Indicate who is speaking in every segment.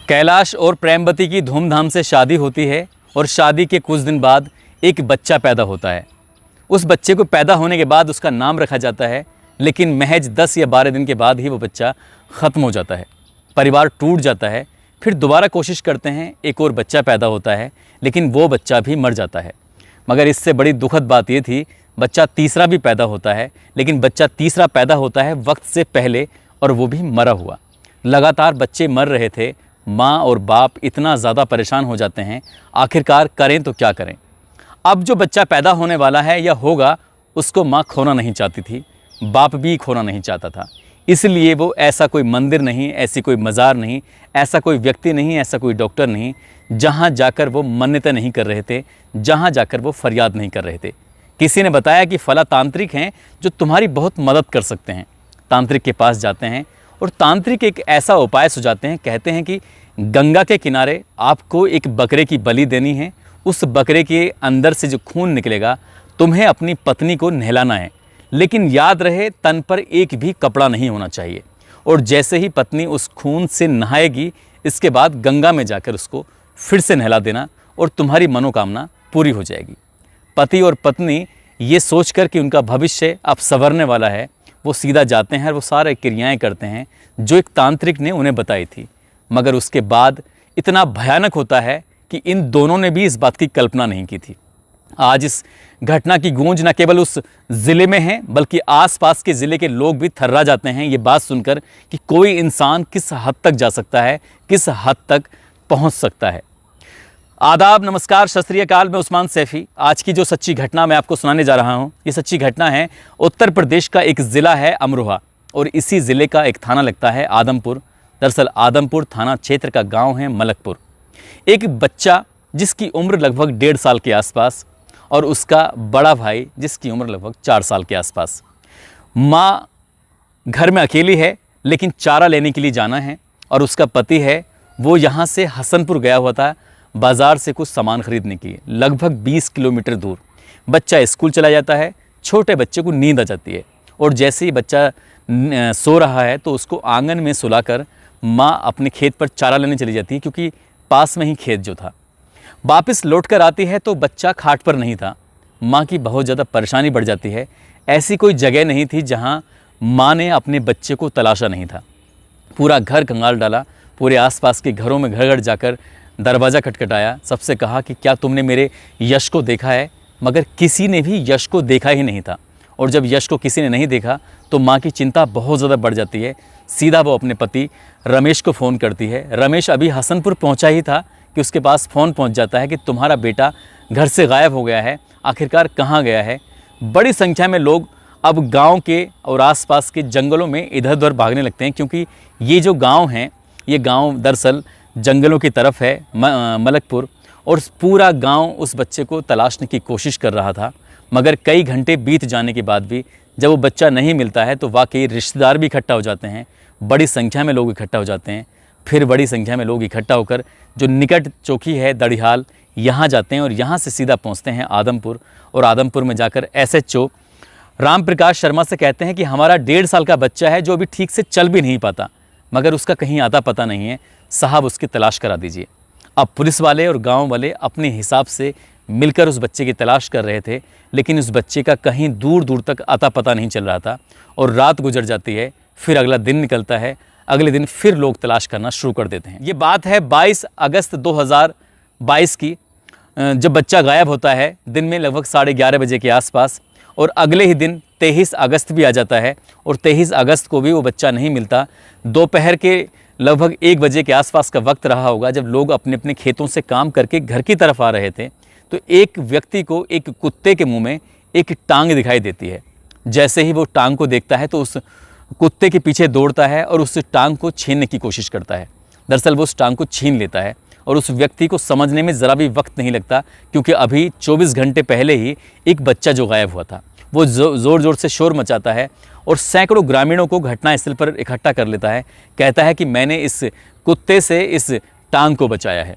Speaker 1: कैलाश और प्रेमवती की धूमधाम से शादी होती है और शादी के कुछ दिन बाद एक बच्चा पैदा होता है। उस बच्चे को पैदा होने के बाद उसका नाम रखा जाता है, लेकिन महज 10 या 12 दिन के बाद ही वो बच्चा ख़त्म हो जाता है। परिवार टूट जाता है। फिर दोबारा कोशिश करते हैं, एक और बच्चा पैदा होता है, लेकिन वो बच्चा भी मर जाता है। मगर इससे बड़ी दुखद बात ये थी, बच्चा तीसरा भी पैदा होता है, लेकिन बच्चा तीसरा पैदा होता है वक्त से पहले, और वो भी मरा हुआ। लगातार बच्चे मर रहे थे। माँ और बाप इतना ज़्यादा परेशान हो जाते हैं, आखिरकार करें तो क्या करें। अब जो बच्चा पैदा होने वाला है या होगा, उसको माँ खोना नहीं चाहती थी, बाप भी खोना नहीं चाहता था। इसलिए वो ऐसा कोई मंदिर नहीं, ऐसी कोई मज़ार नहीं, ऐसा कोई व्यक्ति नहीं, ऐसा कोई डॉक्टर नहीं, जहाँ जाकर वो मन्नतें नहीं कर रहे थे, जहाँ जाकर वो फरियाद नहीं कर रहे थे। किसी ने बताया कि फला तांत्रिक हैं जो तुम्हारी बहुत मदद कर सकते हैं। तांत्रिक के पास जाते हैं और तांत्रिक एक ऐसा उपाय सुझाते हैं। कहते हैं कि गंगा के किनारे आपको एक बकरे की बलि देनी है। उस बकरे के अंदर से जो खून निकलेगा, तुम्हें अपनी पत्नी को नहलाना है, लेकिन याद रहे तन पर एक भी कपड़ा नहीं होना चाहिए। और जैसे ही पत्नी उस खून से नहाएगी, इसके बाद गंगा में जाकर उसको फिर से नहला देना और तुम्हारी मनोकामना पूरी हो जाएगी। पति और पत्नी ये सोचकर कि उनका भविष्य अब संवरने वाला है, वो सीधा जाते हैं और वो सारे क्रियाएं करते हैं जो एक तांत्रिक ने उन्हें बताई थी। मगर उसके बाद इतना भयानक होता है कि इन दोनों ने भी इस बात की कल्पना नहीं की थी। आज इस घटना की गूंज न केवल उस ज़िले में है, बल्कि आसपास के ज़िले के लोग भी थर्रा जाते हैं ये बात सुनकर कि कोई इंसान किस हद तक जा सकता है, किस हद तक पहुंच सकता है। आदाब, नमस्कार, सत श्री अकाल। मैं उस्मान सैफ़ी। आज की जो सच्ची घटना मैं आपको सुनाने जा रहा हूँ, ये सच्ची घटना है उत्तर प्रदेश का एक ज़िला है अमरोहा, और इसी ज़िले का एक थाना लगता है आदमपुर। दरअसल आदमपुर थाना क्षेत्र का गांव है मलकपुर। एक बच्चा जिसकी उम्र लगभग 1.5 साल के आसपास, और उसका बड़ा भाई जिसकी उम्र लगभग 4 साल के आसपास। माँ घर में अकेली है, लेकिन चारा लेने के लिए जाना है, और उसका पति है वो यहाँ से हसनपुर गया हुआ था बाज़ार से कुछ सामान खरीदने के लिए, लगभग 20 किलोमीटर दूर। बच्चा स्कूल चला जाता है, छोटे बच्चे को नींद आ जाती है, और जैसे ही बच्चा सो रहा है तो उसको आंगन में सुलाकर माँ अपने खेत पर चारा लेने चली जाती है, क्योंकि पास में ही खेत जो था। वापस लौटकर आती है तो बच्चा खाट पर नहीं था। माँ की बहुत ज़्यादा परेशानी बढ़ जाती है। ऐसी कोई जगह नहीं थी जहाँ माँ ने अपने बच्चे को तलाशा नहीं था। पूरा घर खंगाल डाला, पूरे आसपास के घरों में घर घर जाकर दरवाज़ा खटखटाया, सबसे कहा कि क्या तुमने मेरे यश को देखा है? मगर किसी ने भी यश को देखा ही नहीं था। और जब यश को किसी ने नहीं देखा तो माँ की चिंता बहुत ज़्यादा बढ़ जाती है। सीधा वो अपने पति रमेश को फ़ोन करती है। रमेश अभी हसनपुर पहुँचा ही था कि उसके पास फ़ोन पहुँच जाता है कि तुम्हारा बेटा घर से गायब हो गया है, आखिरकार कहाँ गया है। बड़ी संख्या में लोग अब गांव के और आसपास के जंगलों में इधर उधर भागने लगते हैं, क्योंकि ये जो गांव हैं, ये गांव दरअसल जंगलों की तरफ है मलकपुर, और पूरा गांव उस बच्चे को तलाशने की कोशिश कर रहा था। मगर कई घंटे बीत जाने के बाद भी जब वो बच्चा नहीं मिलता है तो वाकई रिश्तेदार भी इकट्ठा हो जाते हैं, बड़ी संख्या में लोग इकट्ठा हो जाते हैं। फिर बड़ी संख्या में लोग इकट्ठा होकर जो निकट चौकी है दड़िहाल, यहाँ जाते हैं, और यहाँ से सीधा पहुँचते हैं आदमपुर। और आदमपुर में जाकर SHO राम प्रकाश शर्मा से कहते हैं कि हमारा 1.5 साल का बच्चा है जो अभी ठीक से चल भी नहीं पाता, मगर उसका कहीं आता पता नहीं है, साहब उसकी तलाश करा दीजिए। अब पुलिस वाले और गांव वाले अपने हिसाब से मिलकर उस बच्चे की तलाश कर रहे थे, लेकिन उस बच्चे का कहीं दूर दूर तक आता पता नहीं चल रहा था। और रात गुजर जाती है, फिर अगला दिन निकलता है, अगले दिन फिर लोग तलाश करना शुरू कर देते हैं। ये बात है 22 अगस्त 2022 की, जब बच्चा गायब होता है दिन में लगभग 11:30 बजे के आसपास। और अगले ही दिन 23 अगस्त भी आ जाता है, और 23 अगस्त को भी वो बच्चा नहीं मिलता। दोपहर के लगभग 1 बजे के आसपास का वक्त रहा होगा, जब लोग अपने अपने खेतों से काम करके घर की तरफ आ रहे थे, तो एक व्यक्ति को एक कुत्ते के मुंह में एक टांग दिखाई देती है। जैसे ही वो टांग को देखता है तो उस कुत्ते के पीछे दौड़ता है और उस टांग को छीनने की कोशिश करता है। दरअसल वो उस टांग को छीन लेता है, और उस व्यक्ति को समझने में ज़रा भी वक्त नहीं लगता, क्योंकि अभी 24 घंटे पहले ही एक बच्चा जो गायब हुआ था। वो ज़ोर ज़ोर से शोर मचाता है और सैकड़ों ग्रामीणों को घटनास्थल पर इकट्ठा कर लेता है। कहता है कि मैंने इस कुत्ते से इस टांग को बचाया है।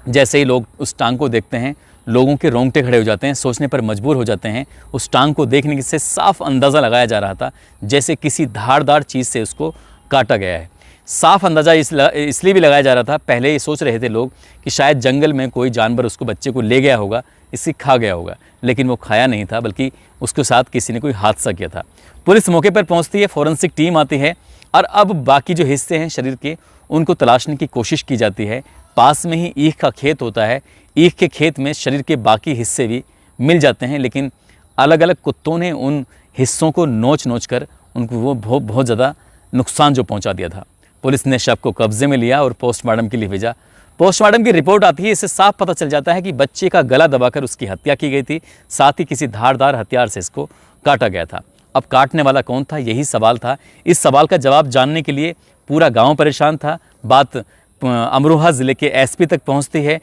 Speaker 1: जैसे ही लोग उस टांग को देखते हैं, लोगों के रोंगटे खड़े हो जाते हैं, सोचने पर मजबूर हो जाते हैं। उस टांग को देखने से साफ अंदाज़ा लगाया जा रहा था जैसे किसी धारदार चीज़ से उसको काटा गया है। साफ अंदाज़ा इसलिए भी लगाया जा रहा था, पहले ये सोच रहे थे लोग कि शायद जंगल में कोई जानवर उसको बच्चे को ले गया होगा, इसे खा गया होगा, लेकिन वो खाया नहीं था, बल्कि उसके साथ किसी ने कोई हादसा किया था। पुलिस मौके पर पहुंचती है, फॉरेंसिक टीम आती है और अब बाकी जो हिस्से हैं शरीर के उनको तलाशने की कोशिश की जाती है। पास में ही ईख का खेत होता है, ईख के खेत में शरीर के बाकी हिस्से भी मिल जाते हैं, लेकिन अलग अलग कुत्तों ने उन हिस्सों को नोच कर उनको वो बहुत ज़्यादा नुकसान जो पहुंचा दिया था। पुलिस ने शव को कब्जे में लिया और पोस्टमार्टम के लिए भेजा। पोस्टमार्टम की रिपोर्ट आती है, इससे साफ पता चल जाता है कि बच्चे का गला दबाकर उसकी हत्या की गई थी, साथ ही किसी धारदार हथियार से इसको काटा गया था। अब काटने वाला कौन था, यही सवाल था। इस सवाल का जवाब जानने के लिए पूरा गांव परेशान था। बात अमरोहा ज़िले के एसपी तक पहुंचती है।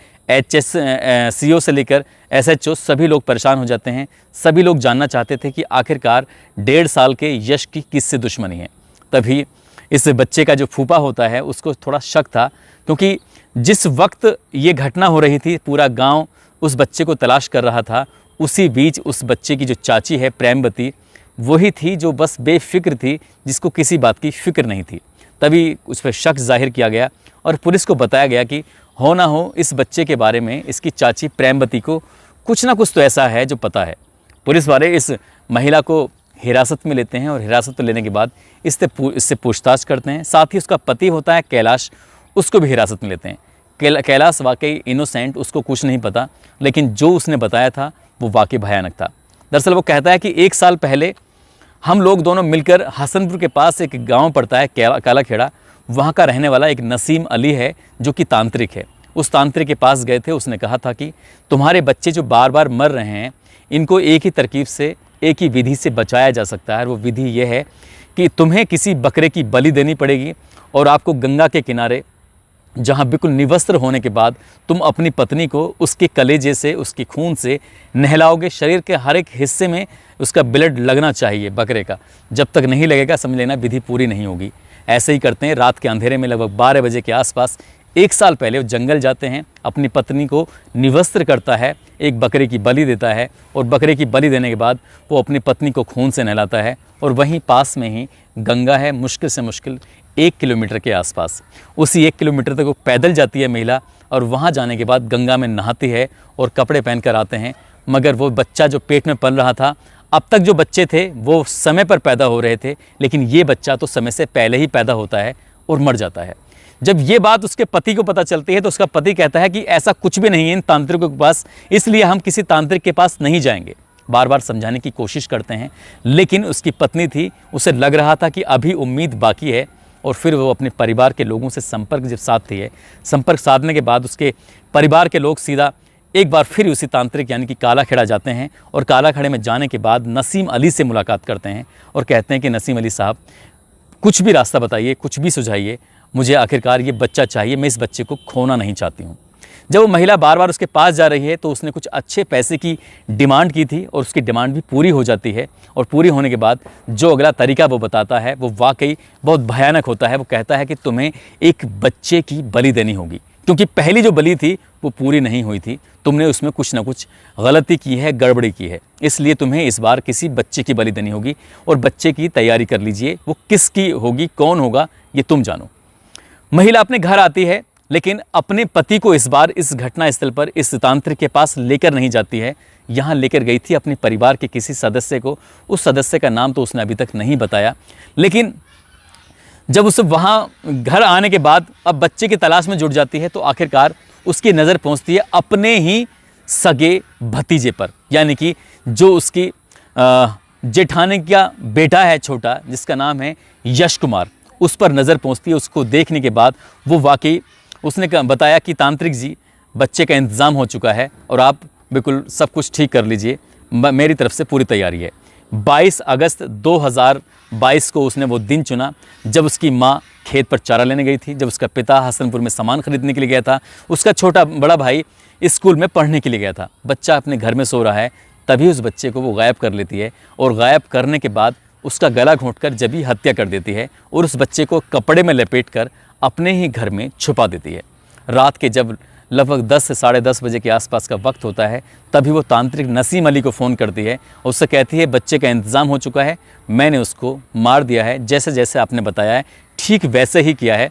Speaker 1: सीओ से लेकर एसएचओ सभी लोग परेशान हो जाते हैं। सभी लोग जानना चाहते थे कि आखिरकार 1.5 साल के यश की किससे दुश्मनी है। तभी इस बच्चे का जो फूफा होता है उसको थोड़ा शक था, क्योंकि जिस वक्त ये घटना हो रही थी पूरा गांव उस बच्चे को तलाश कर रहा था। उसी बीच उस बच्चे की जो चाची है प्रेमवती, वही थी जो बस बेफिक्र थी, जिसको किसी बात की फिक्र नहीं थी। तभी उस पर शक जाहिर किया गया और पुलिस को बताया गया कि हो ना हो इस बच्चे के बारे में इसकी चाची प्रेमवती को कुछ ना कुछ तो ऐसा है जो पता है। पुलिस वाले इस महिला को हिरासत में लेते हैं और हिरासत में लेने के बाद इससे पूछताछ करते हैं। साथ ही उसका पति होता है कैलाश, उसको भी हिरासत में लेते हैं। कैलाश वाकई इनोसेंट, उसको कुछ नहीं पता, लेकिन जो उसने बताया था वो वाकई भयानक था। दरअसल वो कहता है कि 1 साल पहले हम लोग दोनों मिलकर हसनपुर के पास एक गांव पड़ता है कालाखेड़ा, वहाँ का रहने वाला एक नसीम अली है जो कि तांत्रिक है। उस तांत्रिक के पास गए थे। उसने कहा था कि तुम्हारे बच्चे जो बार बार मर रहे हैं, इनको एक ही तरकीब से, एक ही विधि से बचाया जा सकता है। वो विधि ये है कि तुम्हें किसी बकरे की बलि देनी पड़ेगी और आपको गंगा के किनारे, जहाँ बिल्कुल निवस्त्र होने के बाद तुम अपनी पत्नी को उसके कलेजे से, उसके खून से नहलाओगे। शरीर के हर एक हिस्से में उसका ब्लड लगना चाहिए बकरे का। जब तक नहीं लगेगा समझ लेना विधि पूरी नहीं होगी। ऐसे ही करते हैं। रात के अंधेरे में लगभग 12 बजे के आसपास 1 साल पहले वो जंगल जाते हैं, अपनी पत्नी को निवस्त्र करता है, एक बकरे की बलि देता है और बकरे की बलि देने के बाद वो अपनी पत्नी को खून से नहलाता है। और वहीं पास में ही गंगा है, मुश्किल से मुश्किल 1 किलोमीटर के आसपास। उसी 1 किलोमीटर तक वो पैदल जाती है महिला और वहाँ जाने के बाद गंगा में नहाती है और कपड़े पहन कर आते हैं। मगर वो बच्चा जो पेट में पल रहा था, अब तक जो बच्चे थे वो समय पर पैदा हो रहे थे, लेकिन ये बच्चा तो समय से पहले ही पैदा होता है और मर जाता है। जब ये बात उसके पति को पता चलती है तो उसका पति कहता है कि ऐसा कुछ भी नहीं है इन तांत्रिकों के पास, इसलिए हम किसी तांत्रिक के पास नहीं जाएंगे। बार बार समझाने की कोशिश करते हैं, लेकिन उसकी पत्नी थी, उसे लग रहा था कि अभी उम्मीद बाकी है। और फिर वो अपने परिवार के लोगों से संपर्क जब साधती है, संपर्क साधने के बाद उसके परिवार के लोग सीधा एक बार फिर उसी तांत्रिक यानी कि कालाखेड़ा जाते हैं और कालाखेड़े में जाने के बाद नसीम अली से मुलाकात करते हैं और कहते हैं कि नसीम अली साहब, कुछ भी रास्ता बताइए, कुछ भी सुझाइए, मुझे आखिरकार ये बच्चा चाहिए, मैं इस बच्चे को खोना नहीं चाहती हूँ। जब वो महिला बार बार उसके पास जा रही है तो उसने कुछ अच्छे पैसे की डिमांड की थी और उसकी डिमांड भी पूरी हो जाती है। और पूरी होने के बाद जो अगला तरीका वो बताता है वो वाकई बहुत भयानक होता है। वो कहता है कि तुम्हें एक बच्चे की बलि देनी होगी, क्योंकि पहली जो बलि थी वो पूरी नहीं हुई थी, तुमने उसमें कुछ ना कुछ गलती की है, गड़बड़ी की है, इसलिए तुम्हें इस बार किसी बच्चे की बलि देनी होगी और बच्चे की तैयारी कर लीजिए। वो किसकी होगी, कौन होगा, ये तुम जानो। महिला अपने घर आती है, लेकिन अपने पति को इस बार इस घटना स्थल पर इस तांत्रिक के पास लेकर नहीं जाती है। यहाँ लेकर गई थी अपने परिवार के किसी सदस्य को। उस सदस्य का नाम तो उसने अभी तक नहीं बताया, लेकिन जब उसे वहाँ घर आने के बाद अब बच्चे की तलाश में जुट जाती है तो आखिरकार उसकी नज़र पहुँचती है अपने ही सगे भतीजे पर, यानी कि जो उसकी जेठानी का बेटा है छोटा, जिसका नाम है यश कुमार, उस पर नज़र पहुँचती है। उसको देखने के बाद वो वाकई उसने बताया कि तांत्रिक जी, बच्चे का इंतज़ाम हो चुका है और आप बिल्कुल सब कुछ ठीक कर लीजिए, मेरी तरफ से पूरी तैयारी है। 22 अगस्त 2022 को उसने वो दिन चुना जब उसकी माँ खेत पर चारा लेने गई थी, जब उसका पिता हसनपुर में सामान खरीदने के लिए गया था, उसका छोटा बड़ा भाई स्कूल में पढ़ने के लिए गया था। बच्चा अपने घर में सो रहा है, तभी उस बच्चे को वो गायब कर लेती है और गायब करने के बाद उसका गला घोंटकर जब ही हत्या कर देती है और उस बच्चे को कपड़े में लपेटकर अपने ही घर में छुपा देती है। रात के जब लगभग 10 से 10:30 बजे के आसपास का वक्त होता है, तभी वो तांत्रिक नसीम अली को फ़ोन करती है और उससे कहती है बच्चे का इंतज़ाम हो चुका है, मैंने उसको मार दिया है, जैसे जैसे आपने बताया है ठीक वैसे ही किया है,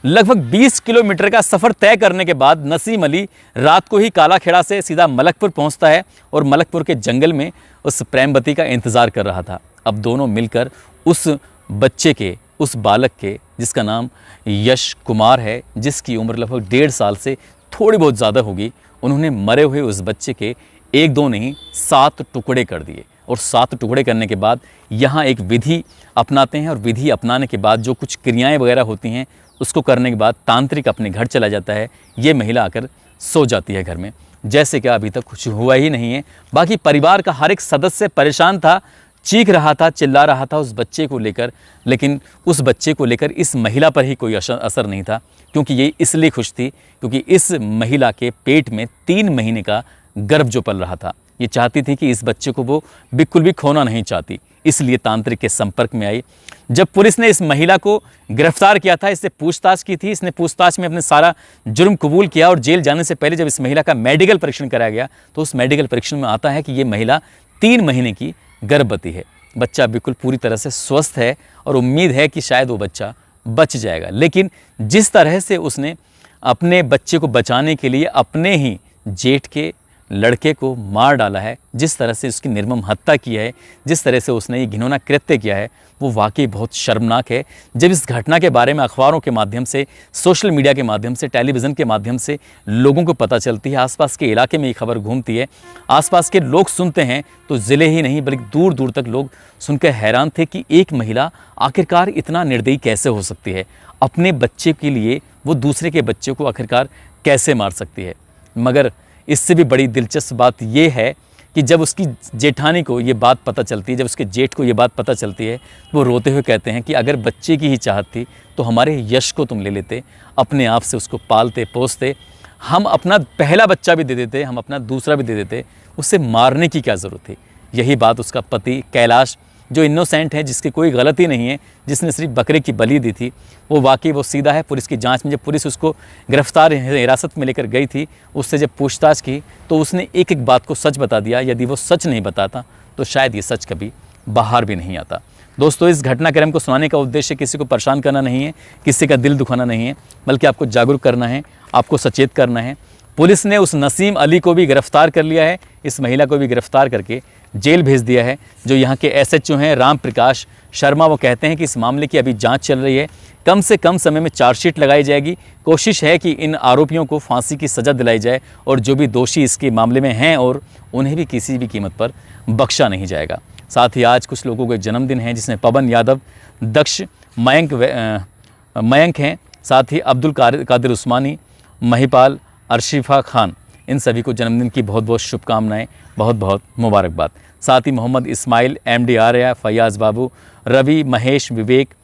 Speaker 1: लगभग 20 किलोमीटर का सफ़र तय करने के बाद नसीम अली रात को ही कालाखेड़ा से सीधा मलकपुर पहुंचता है और मलकपुर के जंगल में उस प्रेमवती का इंतज़ार कर रहा था। अब दोनों मिलकर उस बच्चे के, उस बालक के, जिसका नाम यश कुमार है, जिसकी उम्र लगभग 1.5 साल से थोड़ी बहुत ज़्यादा होगी, उन्होंने मरे हुए उस बच्चे के 1-2 नहीं 7 टुकड़े कर दिए। और 7 टुकड़े करने के बाद यहाँ एक विधि अपनाते हैं और विधि अपनाने के बाद जो कुछ क्रियाएं वगैरह होती हैं उसको करने के बाद तांत्रिक अपने घर चला जाता है। ये महिला आकर सो जाती है घर में, जैसे कि अभी तक कुछ हुआ ही नहीं है। बाकी परिवार का हर एक सदस्य परेशान था, चीख रहा था, चिल्ला रहा था उस बच्चे को लेकर, लेकिन उस बच्चे को लेकर इस महिला पर ही कोई असर नहीं था, क्योंकि ये इसलिए खुश थी क्योंकि इस महिला के पेट में 3 महीने का गर्भ जो पल रहा था। ये चाहती थी कि इस बच्चे को वो बिल्कुल भी खोना नहीं चाहती, इसलिए तांत्रिक के संपर्क में आई। जब पुलिस ने इस महिला को गिरफ्तार किया था, इससे पूछताछ की थी, इसने पूछताछ में अपने सारा जुर्म कबूल किया और जेल जाने से पहले जब इस महिला का मेडिकल परीक्षण कराया गया तो उस मेडिकल परीक्षण में आता है कि ये महिला 3 महीने की गर्भवती है। बच्चा बिल्कुल पूरी तरह से स्वस्थ है और उम्मीद है कि शायद वो बच्चा बच जाएगा। लेकिन जिस तरह से उसने अपने बच्चे को बचाने के लिए अपने ही जेठ के लड़के को मार डाला है, जिस तरह से उसकी निर्मम हत्या की है, जिस तरह से उसने ये घिनौना कृत्य किया है, वो वाकई बहुत शर्मनाक है। जब इस घटना के बारे में अखबारों के माध्यम से, सोशल मीडिया के माध्यम से, टेलीविज़न के माध्यम से लोगों को पता चलती है, आसपास के इलाके में ये खबर घूमती है, आसपास के लोग सुनते हैं तो ज़िले ही नहीं बल्कि दूर दूर तक लोग सुनकर हैरान थे कि एक महिला आखिरकार इतना निर्दयी कैसे हो सकती है, अपने बच्चे के लिए वो दूसरे के बच्चे को आखिरकार कैसे मार सकती है। मगर इससे भी बड़ी दिलचस्प बात ये है कि जब उसकी जेठानी को ये बात पता चलती है, जब उसके जेठ को ये बात पता चलती है, वो रोते हुए कहते हैं कि अगर बच्चे की ही चाहत थी तो हमारे यश को तुम ले लेते, अपने आप से उसको पालते पोसते, हम अपना पहला बच्चा भी दे देते, हम अपना दूसरा भी दे देते, उसे मारने की क्या ज़रूरत थी। यही बात उसका पति कैलाश, जो इनोसेंट है, जिसकी कोई गलती नहीं है, जिसने सिर्फ बकरे की बलि दी थी, वो वाकई वो सीधा है। पुलिस की जांच में जब पुलिस उसको गिरफ्तार हिरासत में लेकर गई थी, उससे जब पूछताछ की तो उसने एक एक बात को सच बता दिया। यदि वो सच नहीं बताता तो शायद ये सच कभी बाहर भी नहीं आता। दोस्तों, इस घटनाक्रम को सुनाने का उद्देश्य किसी को परेशान करना नहीं है, किसी का दिल दुखाना नहीं है, बल्कि आपको जागरूक करना है, आपको सचेत करना है। पुलिस ने उस नसीम अली को भी गिरफ्तार कर लिया है, इस महिला को भी गिरफ्तार करके जेल भेज दिया है। जो यहाँ के SHO हैं राम प्रकाश शर्मा, वो कहते हैं कि इस मामले की अभी जांच चल रही है, कम से कम समय में चार्जशीट लगाई जाएगी। कोशिश है कि इन आरोपियों को फांसी की सज़ा दिलाई जाए और जो भी दोषी इसके मामले में हैं और उन्हें भी किसी भी कीमत पर बख्शा नहीं जाएगा। साथ ही आज कुछ लोगों के जन्मदिन हैं, जिसमें पवन यादव, दक्ष, मयंक हैं, साथ ही अब्दुल कादिर उस्मानी, महिपाल, अर्शिफा खान, इन सभी को जन्मदिन की बहुत बहुत शुभकामनाएं, बहुत बहुत मुबारकबाद। साथ ही मोहम्मद इस्माइल, MD आर्या, फैयाज़ बाबू, रवि, महेश, विवेक,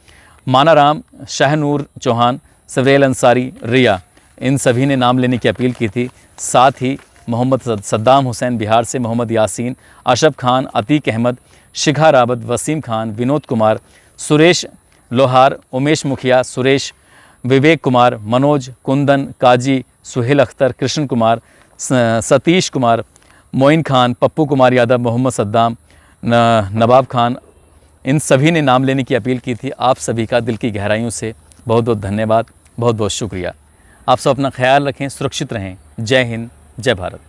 Speaker 1: मानाराम, शाहनूर चौहान, सवरेल अंसारी, रिया, इन सभी ने नाम लेने की अपील की थी। साथ ही मोहम्मद सद्दाम हुसैन बिहार से, मोहम्मद यासीन, अशरफ खान, अतीक अहमद, शिखा रावत, वसीम खान, विनोद कुमार, सुरेश लोहार, उमेश मुखिया, सुरेश, विवेक कुमार, मनोज, कुंदन, काजी, सुहेल अख्तर, कृष्ण कुमार, सतीश कुमार, मोइन खान, पप्पू कुमार यादव, मोहम्मद सद्दाम, नवाब खान, इन सभी ने नाम लेने की अपील की थी। आप सभी का दिल की गहराइयों से बहुत बहुत धन्यवाद, बहुत बहुत शुक्रिया। आप सब अपना ख्याल रखें, सुरक्षित रहें। जय हिंद, जय भारत।